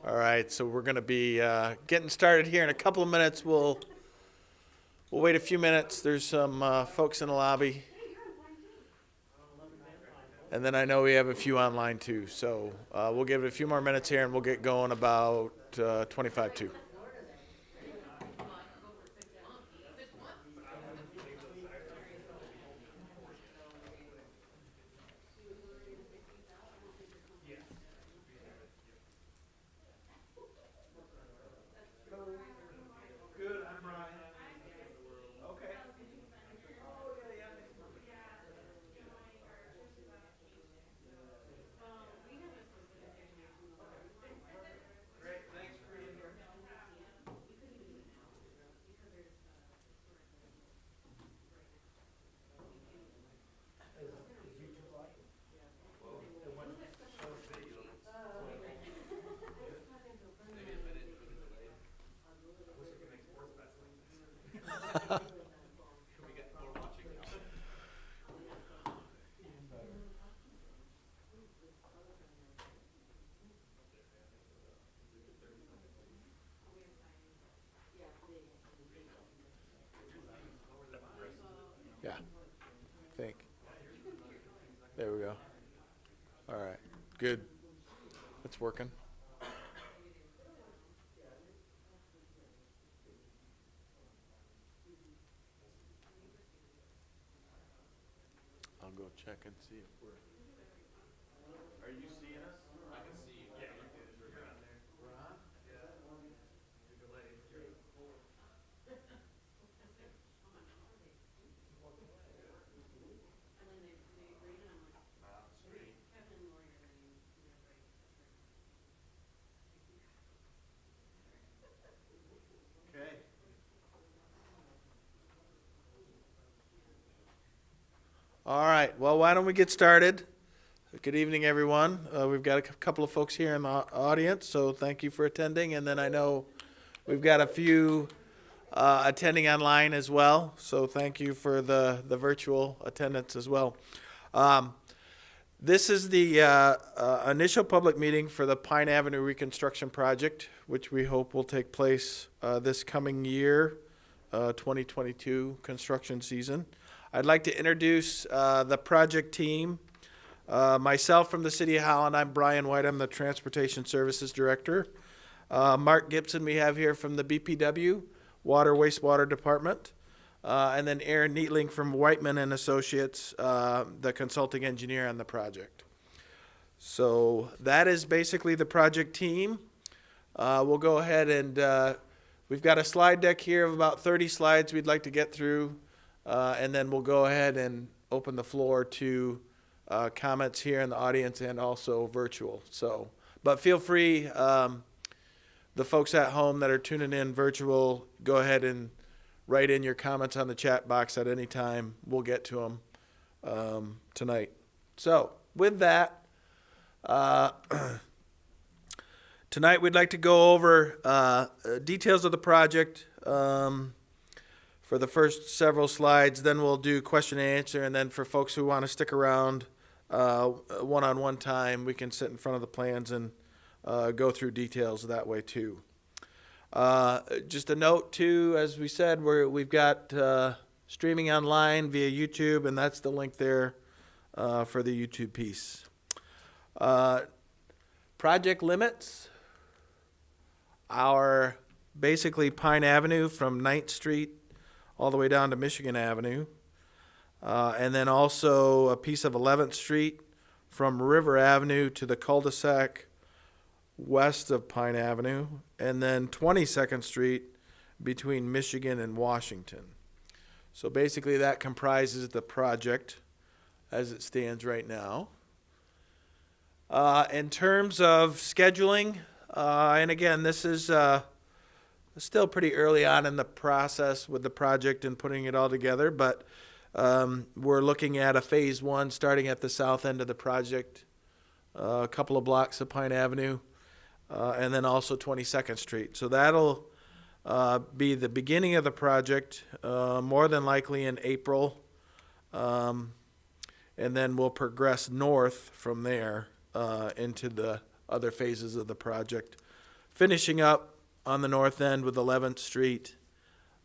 All right, so we're going to be getting started here in a couple of minutes. We'll wait a few minutes. There's some folks in the lobby. And then I know we have a few online too. So we'll give it a few more minutes here and we'll get going about 25 to. Yeah, I think. There we go. All right, good. It's working. I'll go check and see if we're. Are you seeing us? I can see you. Yeah, we're on there. We're on? Yeah. Okay. All right. Well, why don't we get started? Good evening, everyone. We've got a couple of folks here in the audience, so thank you for attending. And then I know we've got a few attending online as well, so thank you for the virtual attendance as well. This is the initial public meeting for the Pine Avenue Reconstruction Project, which we hope will take place this coming year, 2022 construction season. I'd like to introduce the project team. Myself from the City of Holland, I'm Brian White, I'm the Transportation Services Director. Mark Gibson we have here from the BPW, Water Wastewater Department. And then Aaron Neatling from Whiteman and Associates, the consulting engineer on the project. So that is basically the project team. We'll go ahead and we've got a slide deck here of about 30 slides we'd like to get through. And then we'll go ahead and open the floor to comments here in the audience and also virtual. So, but feel free, the folks at home that are tuning in virtual, go ahead and write in your comments on the chat box at any time. We'll get to them tonight. So with that, tonight we'd like to go over details of the project for the first several slides. Then we'll do question and answer. And then for folks who want to stick around one-on-one time, we can sit in front of the plans and go through details that way too. Just a note too, as we said, we've got streaming online via YouTube, and that's the link there for the YouTube piece. Project limits are basically Pine Avenue from 9th Street all the way down to Michigan Avenue, and then also a piece of 11th Street from River Avenue to the cul-de-sac west of Pine Avenue, and then 22nd Street between Michigan and Washington. So basically that comprises the project as it stands right now. In terms of scheduling, and again, this is still pretty early on in the process with the project and putting it all together, but we're looking at a phase one starting at the south end of the project, a couple of blocks of Pine Avenue, and then also 22nd Street. So that'll be the beginning of the project, more than likely in April, and then we'll progress north from there into the other phases of the project, finishing up on the north end with 11th Street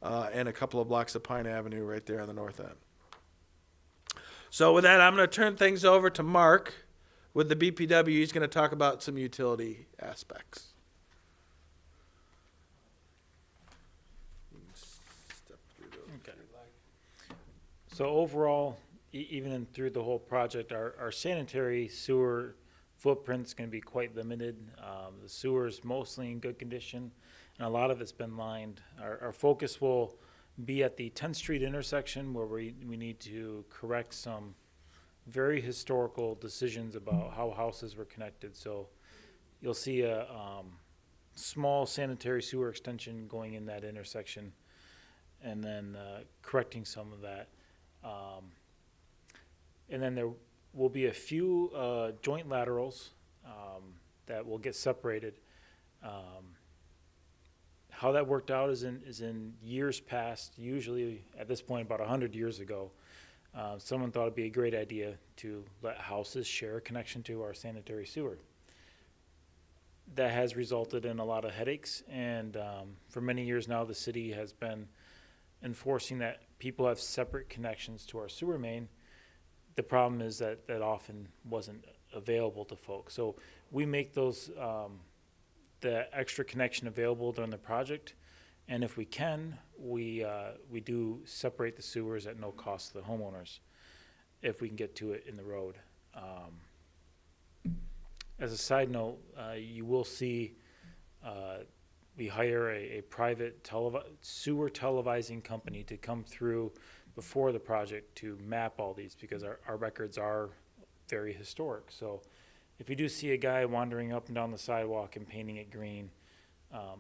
and a couple of blocks of Pine Avenue right there on the north end. So with that, I'm going to turn things over to Mark with the BPW. He's going to talk about some utility aspects. Okay. So overall, even through the whole project, our sanitary sewer footprint is going to be quite limited. The sewer is mostly in good condition, and a lot of it's been lined. Our focus will be at the 10th Street intersection, where we need to correct some very historical decisions about how houses were connected. So you'll see a small sanitary sewer extension going in that intersection, and then correcting some of that. And then there will be a few joint laterals that will get separated. How that worked out is in years past, usually at this point about 100 years ago, someone thought it'd be a great idea to let houses share a connection to our sanitary sewer. That has resulted in a lot of headaches, and for many years now the city has been enforcing that people have separate connections to our sewer main. The problem is that often wasn't available to folks. So we make those the extra connection available during the project, and if we can, we do separate the sewers at no cost to the homeowners if we can get to it in the road. As a side note, you will see we hire a private sewer televising company to come through before the project to map all these, because our records are very historic. So if you do see a guy wandering up and down the sidewalk and painting it green,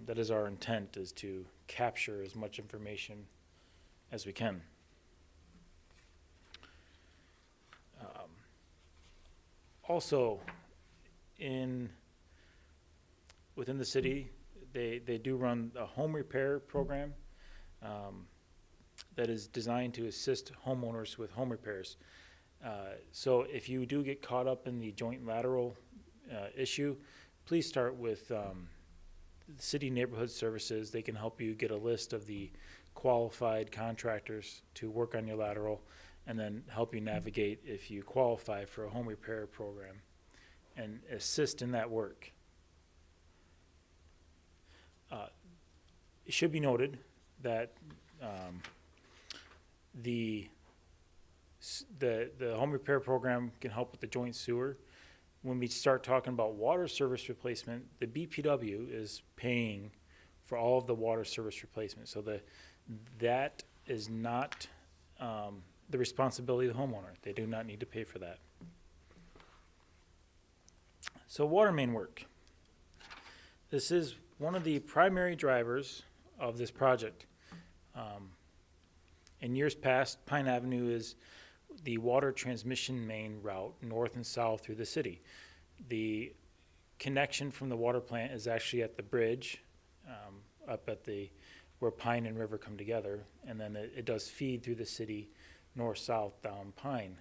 that is our intent, is to capture as much information as we can. Also, within the city, they do run a home repair program that is designed to assist homeowners with home repairs. So if you do get caught up in the joint lateral issue, please start with City Neighborhood Services. They can help you get a list of the qualified contractors to work on your lateral, and then help you navigate if you qualify for a home repair program and assist in that work. It should be noted that the home repair program can help with the joint sewer. When we start talking about water service replacement, the BPW is paying for all of the water service replacement. So that is not the responsibility of the homeowner. They do not need to pay for that. So water main work. This is one of the primary drivers of this project. In years past, Pine Avenue is the water transmission main route north and south through the city. The connection from the water plant is actually at the bridge up at where Pine and River come together, and then it does feed through the city north-south down Pine.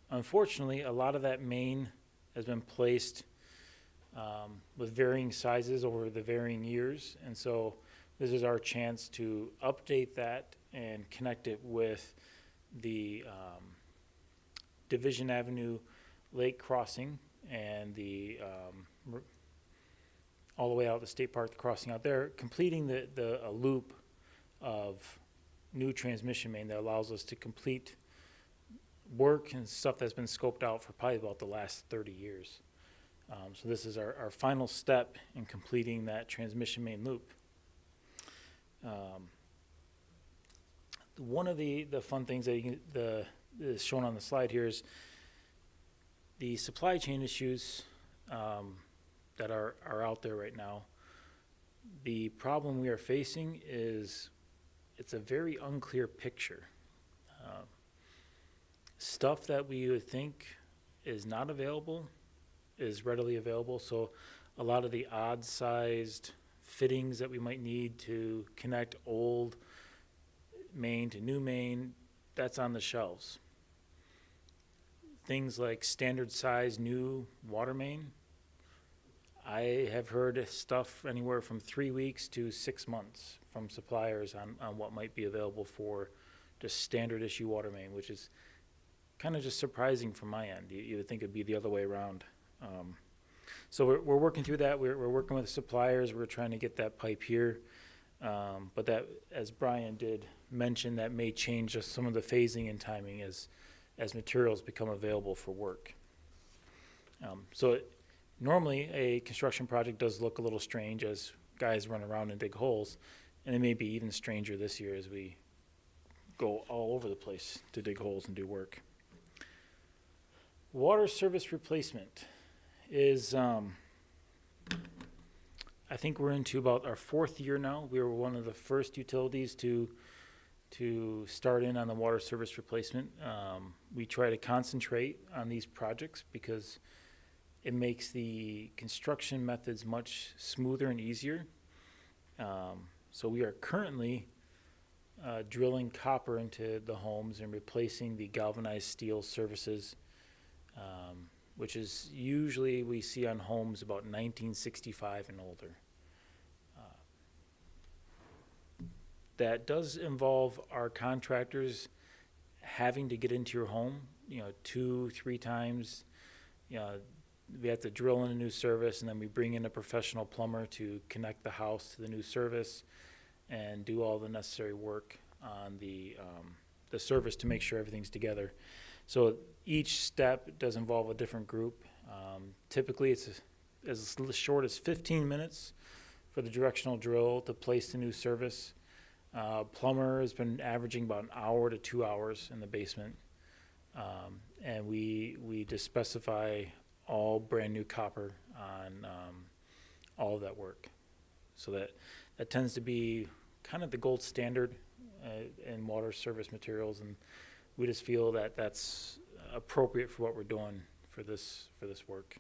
Unfortunately, a lot of that main has been placed with varying sizes over the varying years, and so this is our chance to update that and connect it with the Division Avenue Lake Crossing and the all the way out the State Park, the crossing out there, completing a loop of new transmission main that allows us to complete work and stuff that's been scoped out for probably about the last 30 years. So this is our final step in completing that transmission main loop. One of the fun things that is shown on the slide here is the supply chain issues that are out there right now. The problem we are facing is it's a very unclear picture. Stuff that we would think is not available is readily available. So a lot of the odd-sized fittings that we might need to connect old main to new main, that's on the shelves. Things like standard size new water main, I have heard stuff anywhere from 3 weeks to 6 months from suppliers on what might be available for just standard issue water main, which is kind of just surprising from my end. You would think it'd be the other way around. So we're working through that. We're working with suppliers. We're trying to get that pipe here. But that, as Brian did mention, that may change just some of the phasing and timing as materials become available for work. Normally a construction project does look a little strange as guys run around and dig holes, and it may be even stranger this year as we go all over the place to dig holes and do work. Water service replacement is, I think we're into about our 4th year now. We were one of the first utilities to start in on the water service replacement. We try to concentrate on these projects because it makes the construction methods much smoother and easier. So we are currently drilling copper into the homes and replacing the galvanized steel surfaces, which is usually we see on homes about 1965 and older. That does involve our contractors having to get into your home, 2-3 times. We have to drill in a new service, and then we bring in a professional plumber to connect the house to the new service and do all the necessary work on the service to make sure everything's together. So each step does involve a different group. Typically, it's as short as 15 minutes for the directional drill to place the new service. Plumber has been averaging about an hour to 2 hours in the basement. And we just specify all brand new copper on all of that work. So that tends to be kind of the gold standard in water service materials, and we just feel that that's appropriate for what we're doing for this work.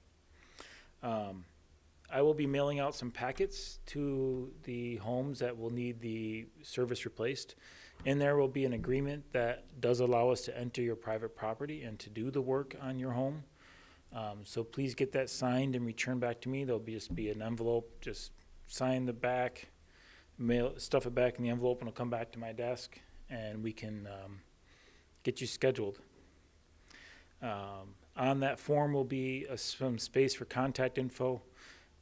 I will be mailing out some packets to the homes that will need the service replaced. In there will be an agreement that does allow us to enter your private property and to do the work on your home. So please get that signed and returned back to me. There'll just be an envelope, just sign the back, stuff it back in the envelope, and it'll come back to my desk, and we can get you scheduled. On that form will be some space for contact info.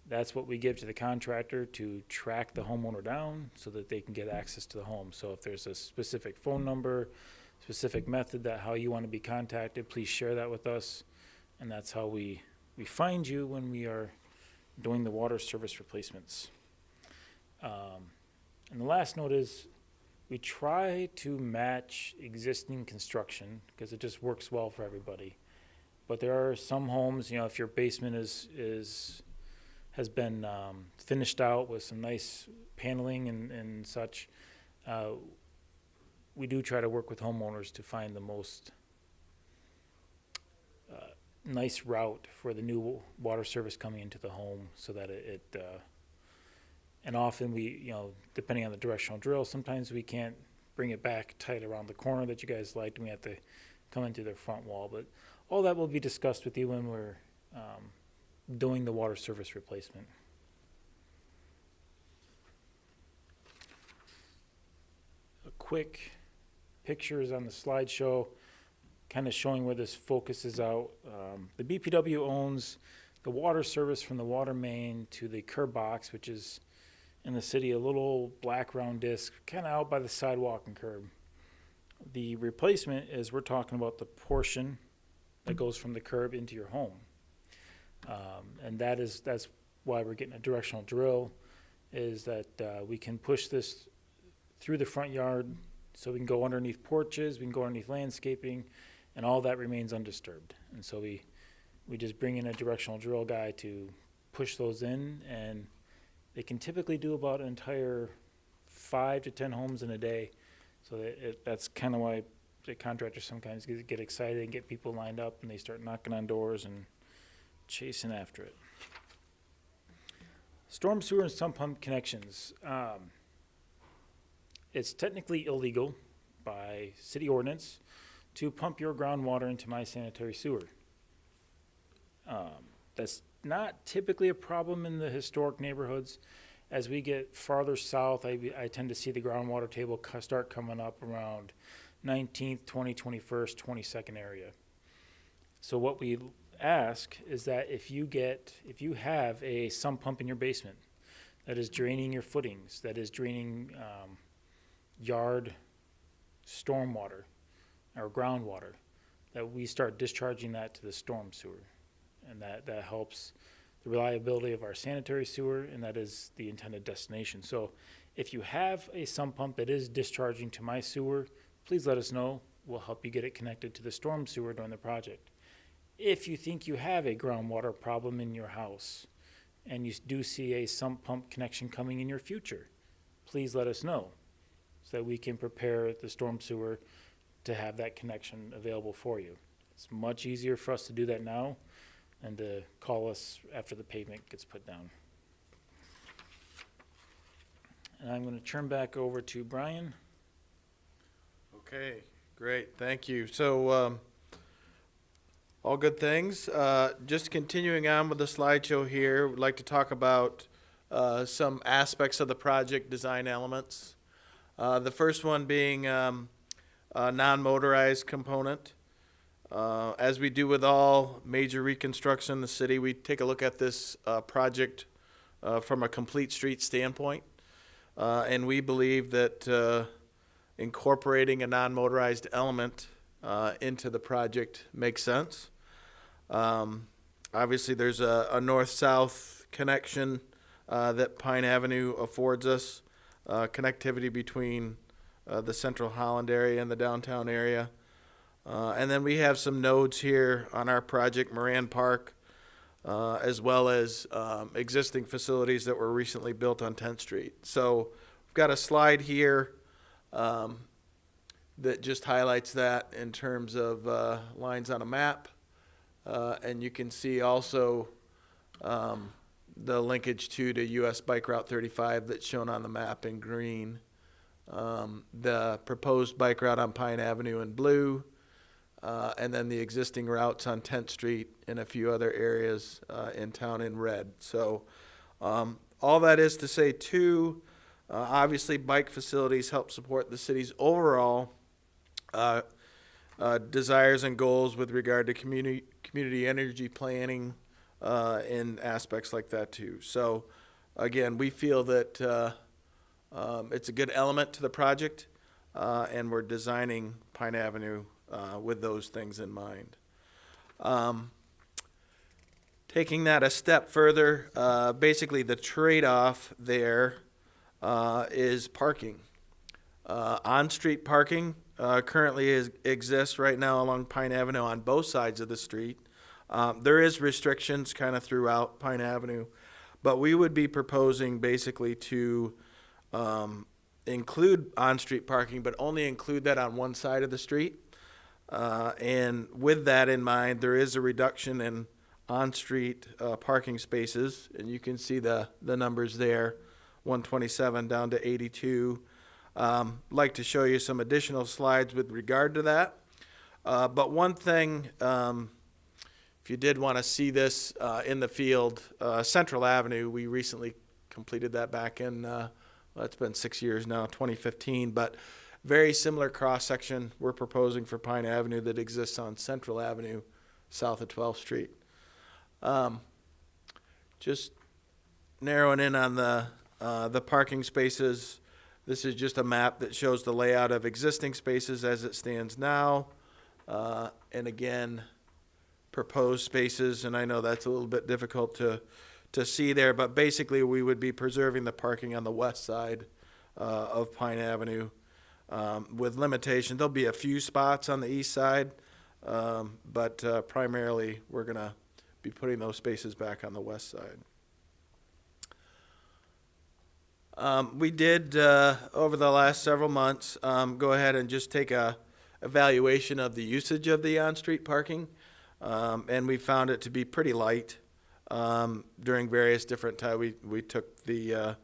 That's what we give to the contractor to track the homeowner down so that they can get access to the home. So if there's a specific phone number, specific method that how you want to be contacted, please share that with us. And that's how we find you when we are doing the water service replacements. And the last note is we try to match existing construction because it just works well for everybody. But there are some homes, if your basement has been finished out with some nice paneling and such, we do try to work with homeowners to find the most nice route for the new water service coming into the home so that and often we, depending on the directional drill, sometimes we can't bring it back tight around the corner that you guys liked, and we have to come into the front wall. But all that will be discussed with you when we're doing the water service replacement. A quick pictures on the slideshow kind of showing where this focuses out. The BPW owns the water service from the water main to the curb box, which is in the city, a little black round disc, kind of out by the sidewalk and curb. The replacement is we're talking about the portion that goes from the curb into your home. And that's why we're getting a directional drill, is that we can push this through the front yard so we can go underneath porches, we can go underneath landscaping, and all that remains undisturbed. And so we just bring in a directional drill guy to push those in, and they can typically do about an entire 5 to 10 homes in a day. So that's kind of why the contractors sometimes get excited and get people lined up, and they start knocking on doors and chasing after it. Storm sewer and sump pump connections. It's technically illegal by city ordinance to pump your groundwater into my sanitary sewer. That's not typically a problem in the historic neighborhoods. As we get farther south, I tend to see the groundwater table start coming up around 19th, 21st, 22nd area. So what we ask is that if you have a sump pump in your basement that is draining your footings, that is draining yard stormwater or groundwater, that we start discharging that to the storm sewer. And that helps the reliability of our sanitary sewer, and that is the intended destination. So if you have a sump pump that is discharging to my sewer, please let us know. We'll help you get it connected to the storm sewer during the project. If you think you have a groundwater problem in your house and you do see a sump pump connection coming in your future, please let us know so that we can prepare the storm sewer to have that connection available for you. It's much easier for us to do that now and to call us after the pavement gets put down. And I'm going to turn back over to Brian. Okay, great, thank you. So, all good things. Just continuing on with the slideshow here, we'd like to talk about some aspects of the project design elements. The first one being a non-motorized component. As we do with all major reconstruction in the city, we take a look at this project from a complete street standpoint. And we believe that incorporating a non-motorized element into the project makes sense. Obviously, there's a north-south connection that Pine Avenue affords us, connectivity between the central Holland area and the downtown area. And then we have some nodes here on our project, Moran Park, as well as existing facilities that were recently built on 10th Street. So we've got a slide here that just highlights that in terms of lines on a map. And you can see also the linkage to US Bike Route 35 that's shown on the map in green. The proposed bike route on Pine Avenue in blue. And then the existing routes on 10th Street and a few other areas in town in red. So all that is to say, too, obviously bike facilities help support the city's overall desires and goals with regard to community energy planning and aspects like that, too. So, again, we feel that it's a good element to the project, and we're designing Pine Avenue with those things in mind. Taking that a step further, basically the trade-off there is parking. On-street parking currently exists right now along Pine Avenue on both sides of the street. There is restrictions kind of throughout Pine Avenue, but we would be proposing basically to include on-street parking, but only include that on one side of the street. And with that in mind, there is a reduction in on-street parking spaces, and you can see the numbers there, 127 down to 82. Like to show you some additional slides with regard to that. But one thing, if you did want to see this in the field, Central Avenue, we recently completed that back in, well, it's been 6 years now, 2015, but very similar cross-section we're proposing for Pine Avenue that exists on Central Avenue, south of 12th Street. Just narrowing in on the parking spaces. This is just a map that shows the layout of existing spaces as it stands now. And again, proposed spaces, and I know that's a little bit difficult to see there, but basically we would be preserving the parking on the west side of Pine Avenue. With limitation, there'll be a few spots on the east side, but primarily we're going to be putting those spaces back on the west side. We did, over the last several months, go ahead and just take a evaluation of the usage of the on-street parking, and we found it to be pretty light during various different times. We took the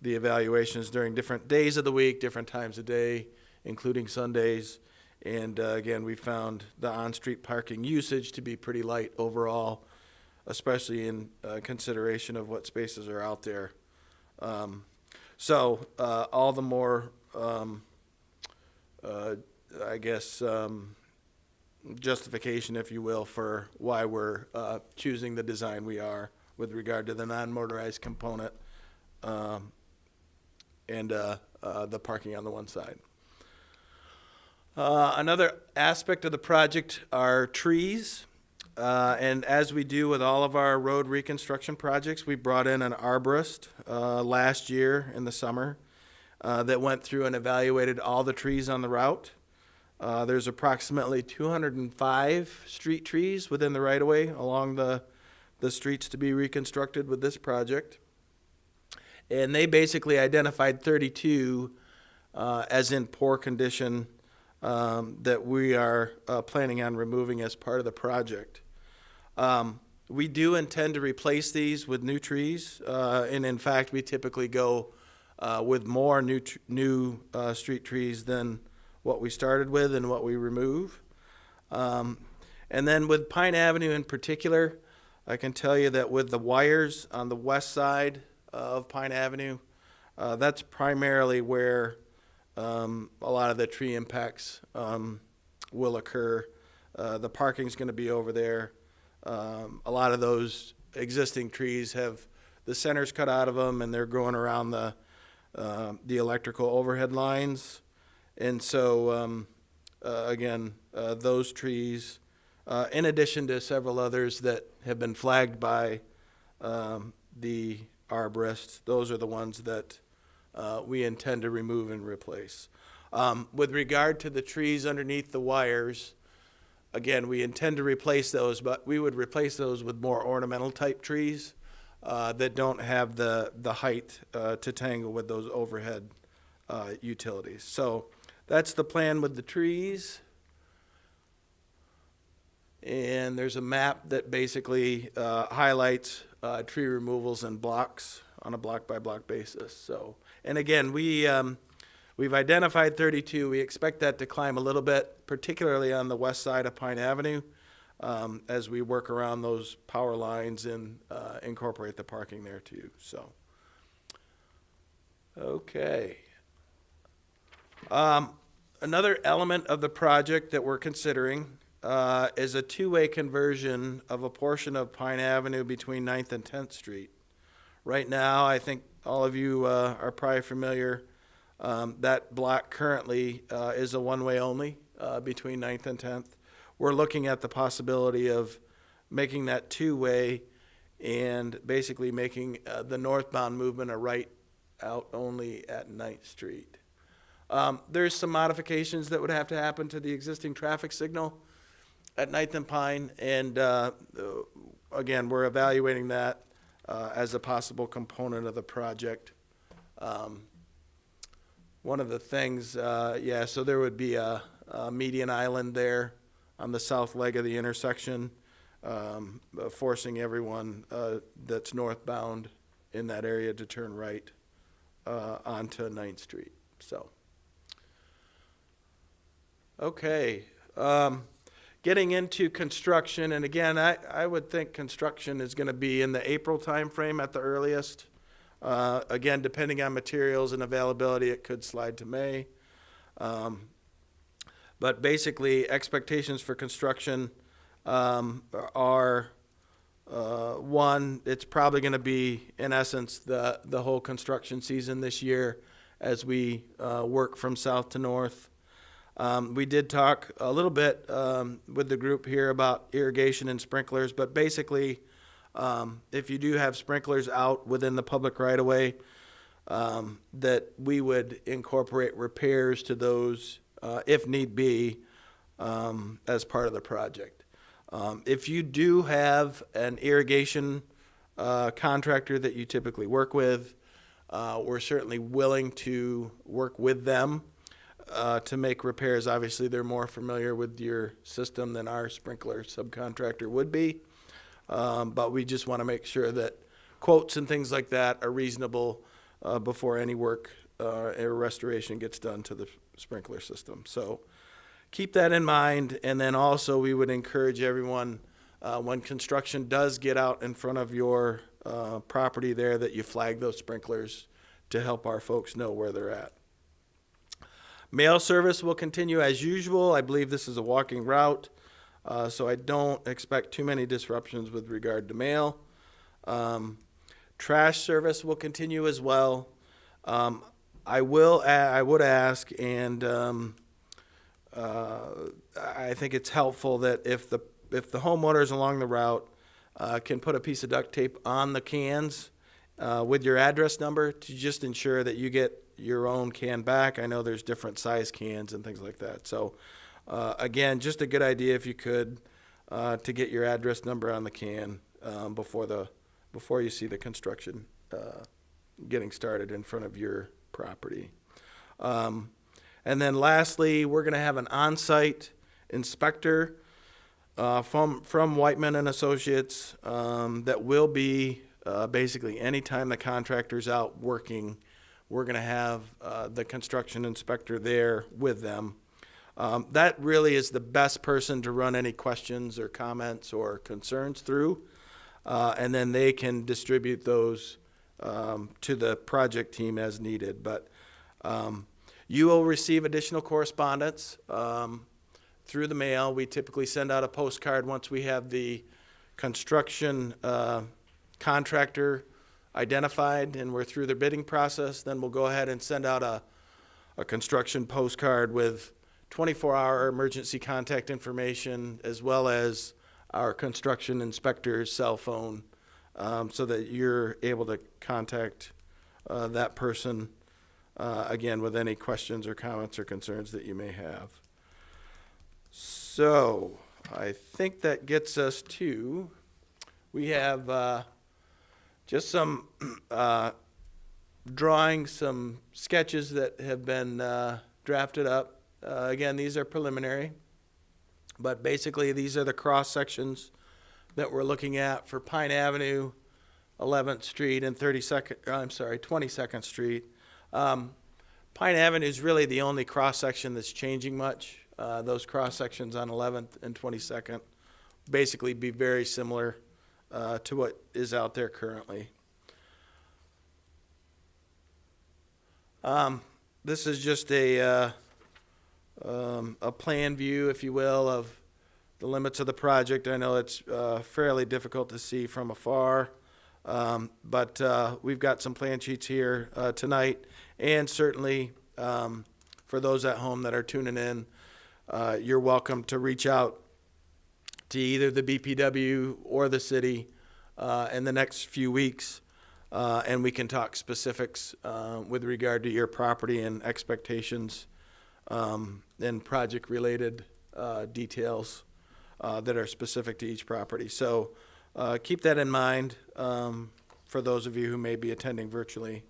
evaluations during different days of the week, different times of day, including Sundays, And again, we found the on-street parking usage to be pretty light overall, especially in consideration of what spaces are out there. So all the more, I guess, justification, if you will, for why we're choosing the design we are with regard to the non-motorized component and the parking on the one side. Another aspect of the project are trees. And as we do with all of our road reconstruction projects, we brought in an arborist last year in the summer that went through and evaluated all the trees on the route. There's approximately 205 street trees within the right-of-way along the streets to be reconstructed with this project. And they basically identified 32 as in poor condition that we are planning on removing as part of the project. We do intend to replace these with new trees, and in fact, we typically go with more new street trees than what we started with and what we remove. And then with Pine Avenue in particular, I can tell you that with the wires on the west side of Pine Avenue, that's primarily where a lot of the tree impacts will occur. The parking's going to be over there. A lot of those existing trees have the centers cut out of them, and they're growing around the electrical overhead lines. And so, again, those trees, in addition to several others that have been flagged by the arborist, those are the ones that we intend to remove and replace. With regard to the trees underneath the wires, again, we intend to replace those, but we would replace those with more ornamental type trees that don't have the height to tangle with those overhead utilities. So that's the plan with the trees. And there's a map that basically highlights tree removals in blocks on a block by block basis. So, and again, we've identified 32. We expect that to climb a little bit, particularly on the west side of Pine Avenue, as we work around those power lines and incorporate the parking there too. So, okay. Another element of the project that we're considering is a two-way conversion of a portion of Pine Avenue between 9th and 10th Street. Right now, I think all of you are probably familiar. That block currently is a one-way only between 9th and 10th. We're looking at the possibility of making that two-way and basically making the northbound movement a right out only at 9th Street. There's some modifications that would have to happen to the existing traffic signal at 9th and Pine, and again, we're evaluating that as a possible component of the project. One of the things, so there would be a median island there on the south leg of the intersection, forcing everyone that's northbound in that area to turn right onto 9th Street. So, okay. Getting into construction, and again, I would think construction is going to be in the April timeframe at the earliest. Again, depending on materials and availability, it could slide to May. But basically, expectations for construction are, one, it's probably going to be, in essence, the whole construction season this year as we work from south to north. We did talk a little bit with the group here about irrigation and sprinklers, but basically, if you do have sprinklers out within the public right-of-way, that we would incorporate repairs to those, if need be, as part of the project. If you do have an irrigation contractor that you typically work with, we're certainly willing to work with them to make repairs. Obviously, they're more familiar with your system than our sprinkler subcontractor would be. But we just want to make sure that quotes and things like that are reasonable before any work or restoration gets done to the sprinkler system. So, keep that in mind. And then also we would encourage everyone, when construction does get out in front of your property there, that you flag those sprinklers to help our folks know where they're at. Mail service will continue as usual. I believe this is a walking route, so I don't expect too many disruptions with regard to mail. Trash service will continue as well. I would ask, and I think it's helpful that if the homeowners along the route can put a piece of duct tape on the cans with your address number to just ensure that you get your own can back. I know there's different size cans and things like that. So again, just a good idea if you could to get your address number on the can before you see the construction getting started in front of your property. And then lastly, we're going to have an on-site inspector from Whiteman and Associates that will be basically anytime the contractor's out working, we're going to have the construction inspector there with them. That really is the best person to run any questions or comments or concerns through, and then they can distribute those to the project team as needed. But you will receive additional correspondence through the mail. We typically send out a postcard once we have the construction contractor identified and we're through the bidding process. Then we'll go ahead and send out a construction postcard with 24-hour emergency contact information, as well as our construction inspector's cell phone, so that you're able to contact that person again with any questions or comments or concerns that you may have. So I think that gets us to, we have just some drawings, some sketches that have been drafted up. Again, these are preliminary, but basically these are the cross sections that we're looking at for Pine Avenue, 11th Street, and 22nd Street. Pine Avenue is really the only cross section that's changing much. Those cross sections on 11th and 22nd basically be very similar to what is out there currently. This is just a plan view, if you will, of the limits of the project. I know it's fairly difficult to see from afar, but we've got some plan sheets here tonight, and certainly for those at home that are tuning in, you're welcome to reach out to either the BPW or the city in the next few weeks, and we can talk specifics with regard to your property and expectations and project-related details that are specific to each property. So keep that in mind for those of you who may be attending virtually,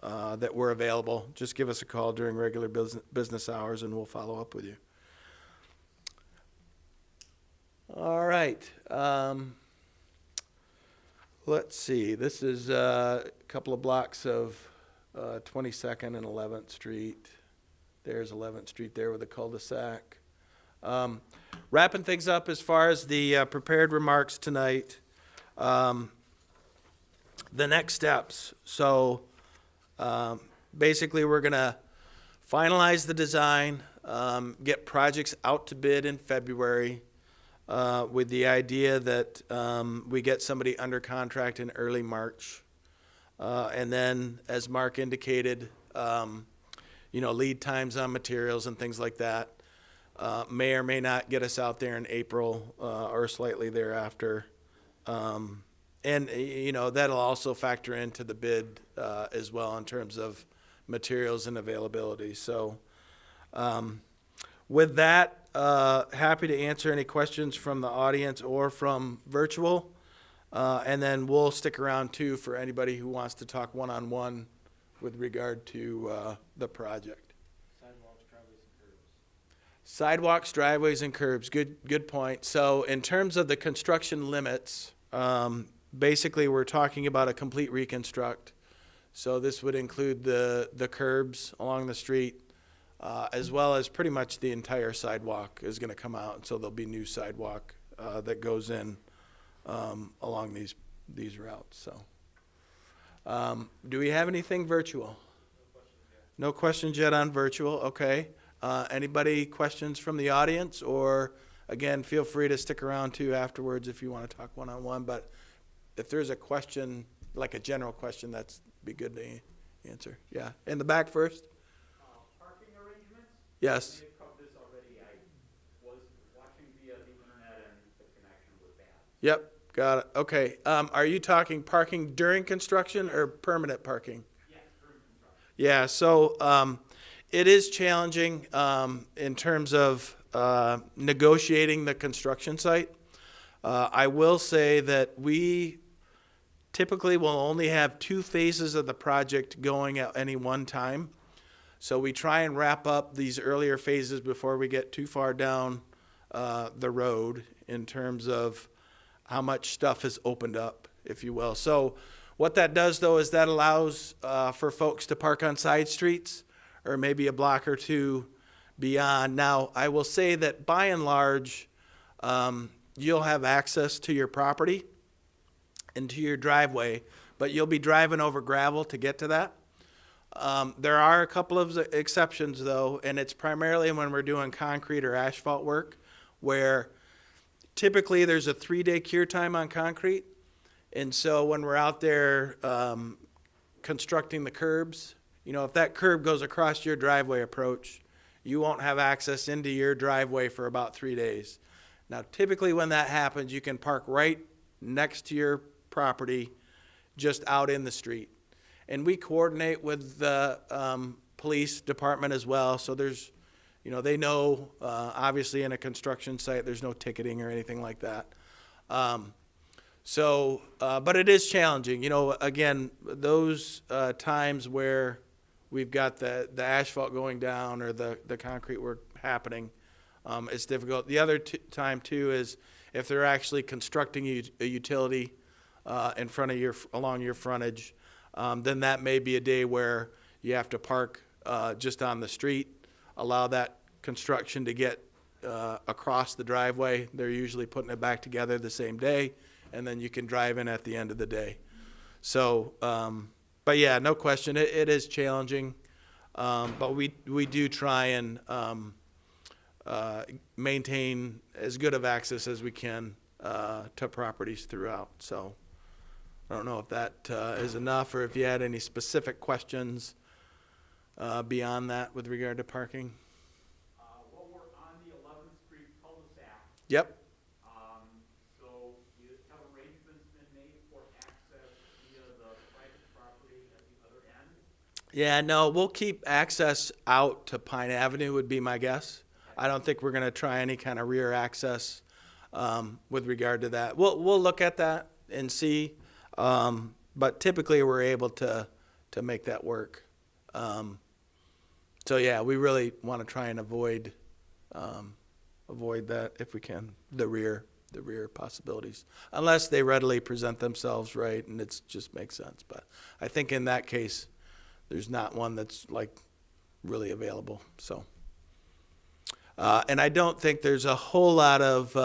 that we're available. Just give us a call during regular business hours and we'll follow up with you. All right. Let's see. This is a couple of blocks of 22nd and 11th Street. There's 11th Street there with a cul-de-sac. Wrapping things up as far as the prepared remarks tonight. The next steps. So basically we're going to finalize the design, get projects out to bid in February with the idea that we get somebody under contract in early March. And then, as Mark indicated, lead times on materials and things like that may or may not get us out there in April or slightly thereafter. And that'll also factor into the bid as well in terms of materials and availability. So with that, happy to answer any questions from the audience or from virtual. And then we'll stick around too for anybody who wants to talk one-on-one with regard to the project. Sidewalks, driveways, and curbs. Good point. So in terms of the construction limits, basically we're talking about a complete reconstruct. So this would include the curbs along the street, as well as pretty much the entire sidewalk is going to come out. So there'll be new sidewalk that goes in along these routes. So, do we have anything virtual? No questions yet on virtual. Okay. Anybody questions from the audience? Or again, feel free to stick around too afterwards if you want to talk one-on-one. But if there's a question, like a general question, that's be good to answer. Yeah. In the back first. Parking arrangements? Yes. You've covered this already. I was watching via the internet and the connection was bad. Yep. Got it. Okay. Are you talking parking during construction or permanent parking? Yes, during construction. Yeah. So it is challenging in terms of negotiating the construction site. I will say that we typically will only have 2 phases of the project going at any one time. So we try and wrap up these earlier phases before we get too far down the road in terms of how much stuff is opened up, if you will. So what that does, though, is that allows for folks to park on side streets or maybe a block or two beyond. Now, I will say that by and large, you'll have access to your property and to your driveway, but you'll be driving over gravel to get to that. There are a couple of exceptions, though, and it's primarily when we're doing concrete or asphalt work, where typically there's a 3-day cure time on concrete. And so when we're out there constructing the curbs, if that curb goes across your driveway approach, you won't have access into your driveway for about 3 days. Now, typically when that happens, you can park right next to your property, just out in the street. And we coordinate with the police department as well. So there's, they know, obviously in a construction site, there's no ticketing or anything like that. But it is challenging. Again, those times where we've got the asphalt going down or the concrete work happening, it's difficult. The other time, too, is if they're actually constructing a utility in front of along your frontage, then that may be a day where you have to park just on the street, allow that construction to get across the driveway. They're usually putting it back together the same day, and then you can drive in at the end of the day. So, but yeah, no question, it is challenging, but we do try and maintain as good of access as we can to properties throughout. So I don't know if that is enough, or if you had any specific questions beyond that with regard to parking. Well, we're on the 11th Street cul-de-sac. Yep. So you have arrangements been made for access via the private property at the other end? Yeah, no, we'll keep access out to Pine Avenue would be my guess. I don't think we're going to try any kind of rear access with regard to that. We'll look at that and see, but typically we're able to make that work. So yeah, we really want to try and avoid that if we can, the rear possibilities, unless they readily present themselves right and it just makes sense. But I think in that case, there's not one that's like really available. So. And I don't think there's a whole lot of,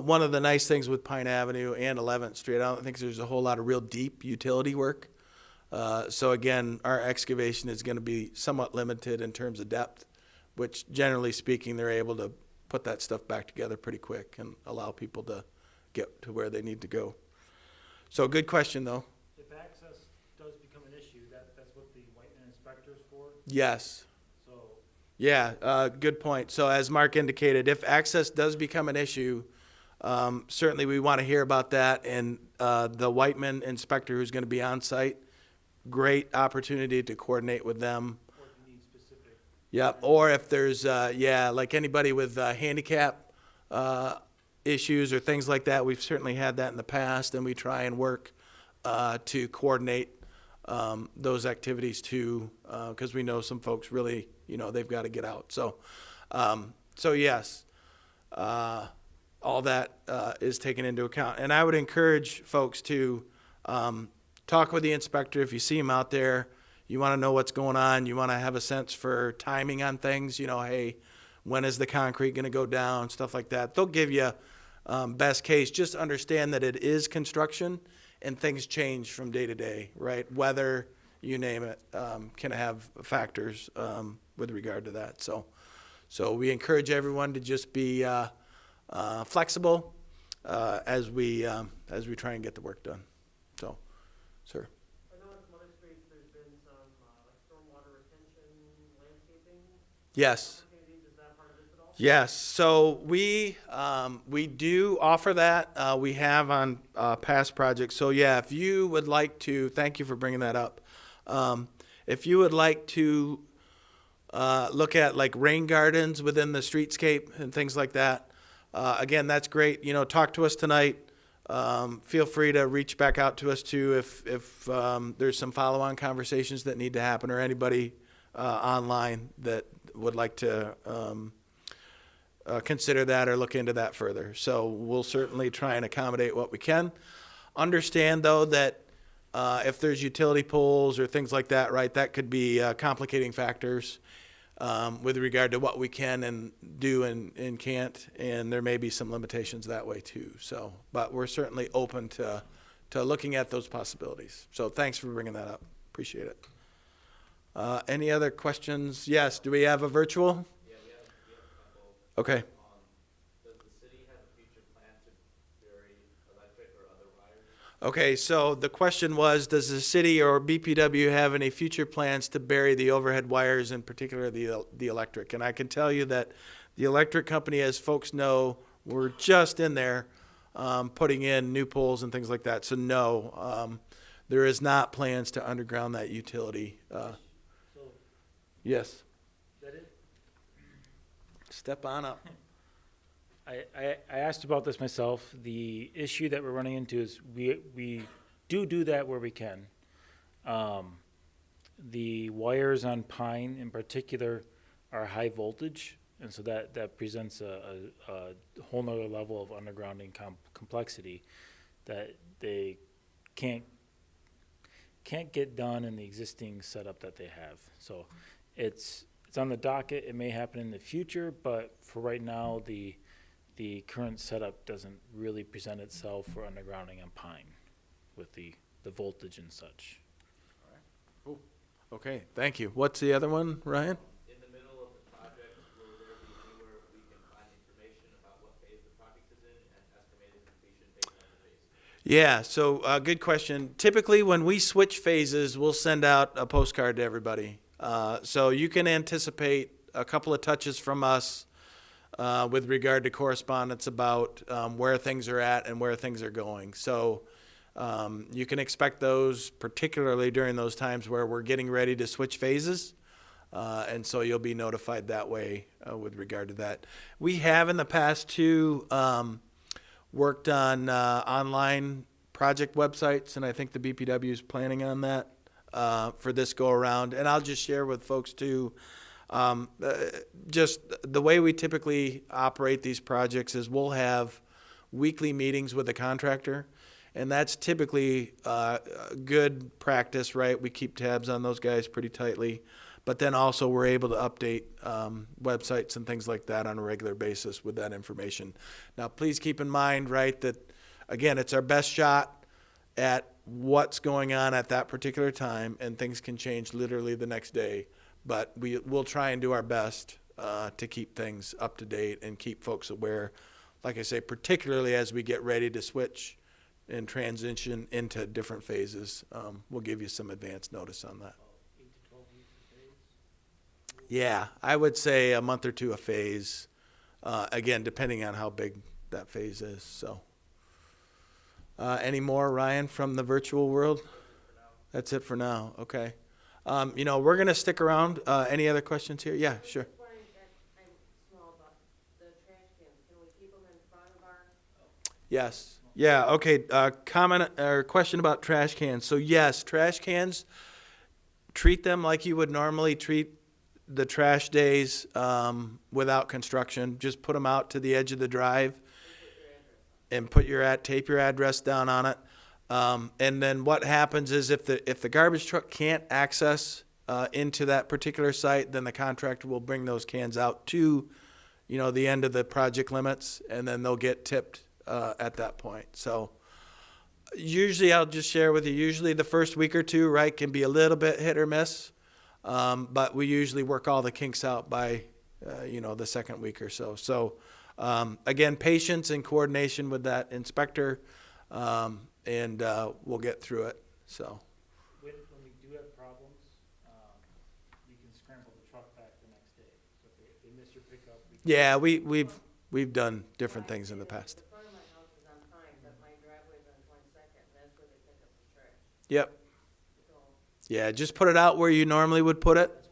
one of the nice things with Pine Avenue and 11th Street, I don't think there's a whole lot of real deep utility work. So again, our excavation is going to be somewhat limited in terms of depth, which generally speaking, they're able to put that stuff back together pretty quick and allow people to get to where they need to go. So good question, though. If access does become an issue, that's what the Whiteman inspector's for? Yes. So Yeah, good point. So as Mark indicated, if access does become an issue, certainly we want to hear about that. And the Whiteman inspector who's going to be on site, great opportunity to coordinate with them. or if you need specific. Yep. Or if there's, like anybody with handicap issues or things like that, we've certainly had that in the past, and we try and work to coordinate those activities too, because we know some folks really, they've got to get out. So, yes, all that is taken into account. And I would encourage folks to talk with the inspector if you see him out there. you want to know what's going on, you want to have a sense for timing on things, hey, when is the concrete going to go down, stuff like that. They'll give you best case. Just understand that it is construction and things change from day to day, right? Weather, you name it, can have factors with regard to that. So we encourage everyone to just be flexible as we try and get the work done. So, sir. I know in some other streets there's been some like stormwater retention, landscaping Yes. opportunities. Is that part of this at all? Yes. So we do offer that. We have on past projects. So yeah, if you would like to, thank you for bringing that up. If you would like to look at like rain gardens within the streetscape and things like that, again, that's great. Talk to us tonight. Feel free to reach back out to us too if there's some follow-on conversations that need to happen, or anybody online that would like to consider that or look into that further. So we'll certainly try and accommodate what we can. Understand though that if there's utility poles or things like that, right, that could be complicating factors with regard to what we can and do and can't, and there may be some limitations that way too. So, but we're certainly open to looking at those possibilities. So thanks for bringing that up. Appreciate it. Any other questions? Yes, do we have a virtual? Yeah, we have a couple. Okay. Does the city have a future plan to bury electric or other wires? Okay, so the question was, does the city or BPW have any future plans to bury the overhead wires, in particular the electric? And I can tell you that the electric company, as folks know, we're just in there putting in new poles and things like that. So no, there is not plans to underground that utility. So, Yes. that it? Step on up. I asked about this myself. The issue that we're running into is we do that where we can. The wires on Pine in particular are high voltage, and so that presents a whole nother level of undergrounding complexity that they can't get done in the existing setup that they have. So it's on the docket. It may happen in the future, but for right now, the current setup doesn't really present itself for undergrounding on Pine with the voltage and such. Okay, thank you. What's the other one, Ryan? In the middle of the project, will there be anywhere we can find information about what phase the project is in and estimated completion based on the phase? Yeah, so good question. Typically, when we switch phases, we'll send out a postcard to everybody. So you can anticipate a couple of touches from us with regard to correspondence about where things are at and where things are going. So you can expect those, particularly during those times where we're getting ready to switch phases. And so you'll be notified that way with regard to that. We have in the past too worked on online project websites, and I think the BPW is planning on that for this go around. And I'll just share with folks too, just the way we typically operate these projects is we'll have weekly meetings with the contractor, and that's typically good practice, right? We keep tabs on those guys pretty tightly, but then also we're able to update websites and things like that on a regular basis with that information. Now, please keep in mind, right, that again, it's our best shot at what's going on at that particular time, and things can change literally the next day. But we'll try and do our best to keep things up to date and keep folks aware, like I say, particularly as we get ready to switch and transition into different phases. We'll give you some advance notice on that. 8 to 12 weeks a phase? Yeah, I would say a month or two a phase, again, depending on how big that phase is. So, any more, Ryan, from the virtual world? That's it for now. Okay. We're going to stick around. Any other questions here? Yeah, sure. I'm small, but the trash cans, can we keep them in front of our? Yes. Yeah, okay. Comment or question about trash cans. So yes, trash cans, treat them like you would normally treat the trash days without construction. Just put them out to the edge of the drive and tape your address down on it. And then what happens is if the garbage truck can't access into that particular site, then the contractor will bring those cans out to, the end of the project limits, and then they'll get tipped at that point. So usually, I'll just share with you, usually the first week or two, right, can be a little bit hit or miss. But we usually work all the kinks out by, the second week or so. So, again, patience and coordination with that inspector, and we'll get through it. So, When we do have problems, we can scramble the truck back the next day. So if they miss your pickup, we can. yeah, we've done different things in the past. The front of my house is on time, but my driveway's on 22nd, and that's where they pick up the trash. Yep. So, Yeah, just put it out where you normally would put it, That's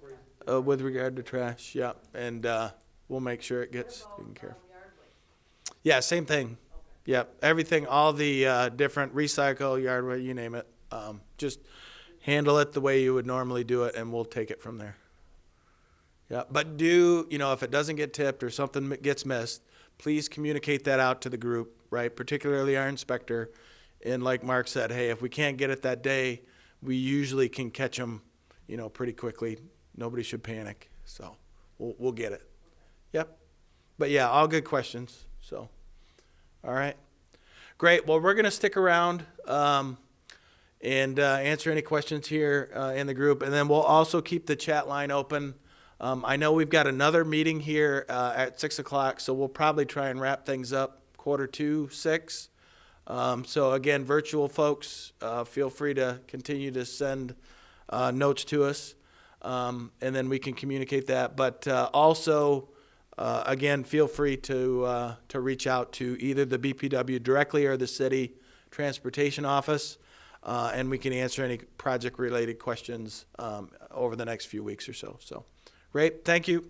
where with regard to trash. Yeah, and we'll make sure it gets taken care of. yard waste. Yeah, same thing. Okay. Yep, everything, all the different recycle, yard waste, you name it. Just handle it the way you would normally do it, and we'll take it from there. Yeah, but if it doesn't get tipped or something gets missed, please communicate that out to the group, right? Particularly our inspector. And like Mark said, hey, if we can't get it that day, we usually can catch them, pretty quickly. Nobody should panic. So we'll get it. Yep. But yeah, all good questions. So, all right. Great. Well, we're going to stick around and answer any questions here in the group. And then we'll also keep the chat line open. I know we've got another meeting here at 6 o'clock, so we'll probably try and wrap things up 5:45, 6. So again, virtual folks, feel free to continue to send notes to us, and then we can communicate that. But also, again, feel free to reach out to either the BPW directly or the city transportation office, and we can answer any project-related questions over the next few weeks or so. So, great, thank you.